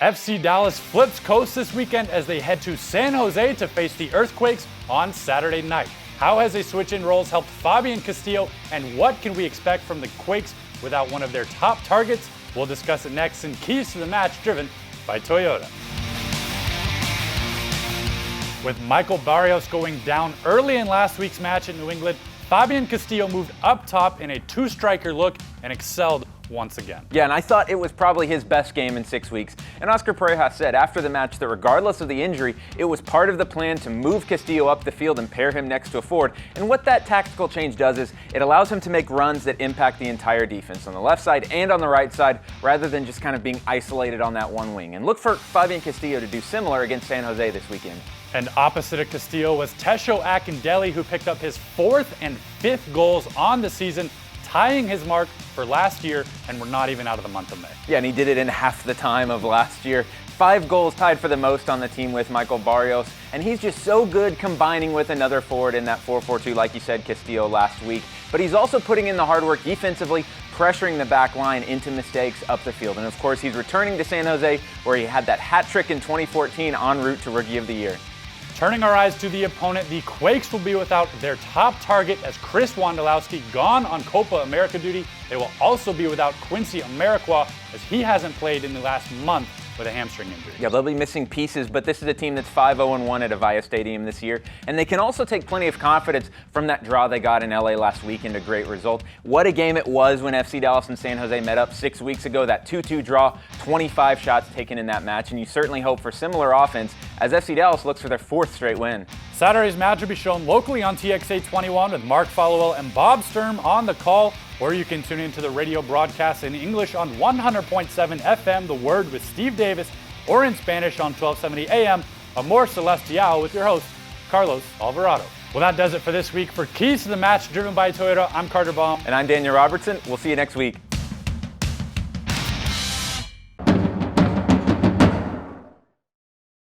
FC Dallas flips coast this weekend as they head to San Jose to face the Earthquakes on Saturday night. How has a switch in roles helped Fabian Castillo, and what can we expect from the Quakes without one of their top targets? We'll discuss it next in Keys to the Match, driven by Toyota. With Michael Barrios going down early in last week's match in New England, Fabian Castillo moved up top in a two-striker look and excelled once again. Yeah, and I thought it was probably his best game in 6 weeks. And Oscar Pareja said after the match that regardless of the injury, it was part of the plan to move Castillo up the field and pair him next to a forward. And what that tactical change does is it allows him to make runs that impact the entire defense on the left side and on the right side, rather than just kind of being isolated on that one wing. And look for Fabian Castillo to do similar against San Jose this weekend. And opposite of Castillo was Tesho Akindele, who picked up his 4th and 5th goals on the season, tying his mark for last year, and we're not even out of the month of May. Yeah, and he did it in half the time of last year. 5 goals tied for the most on the team with Michael Barrios, and he's just so good combining with another forward in that 4-4-2, like you said, Castillo last week. But he's also putting in the hard work defensively, pressuring the back line into mistakes up the field. And of course, he's returning to San Jose, where he had that hat trick in 2014 en route to Rookie of the Year. Turning our eyes to the opponent, the Quakes will be without their top target as Chris Wondolowski gone on Copa America duty. They will also be without Quincy Amarikwa, as he hasn't played in the last month with a hamstring injury. Yeah, they'll be missing pieces, but this is a team that's 5-0-1 at Avaya Stadium this year, and they can also take plenty of confidence from that draw they got in LA last weekend, a great result. What a game it was when FC Dallas and San Jose met up 6 weeks ago, that 2-2 draw, 25 shots taken in that match, and you certainly hope for similar offense as FC Dallas looks for their 4th straight win. Saturday's match will be shown locally on TXA 21 with Mark Followell and Bob Sturm on the call, or you can tune into the radio broadcast in English on 100.7 FM, The Word with Steve Davis, or in Spanish on 1270 AM, Amor Celestial with your host, Carlos Alvarado. Well, that does it for this week. For Keys to the Match, driven by Toyota, I'm Carter Baum. And I'm Daniel Robertson. We'll see you next week.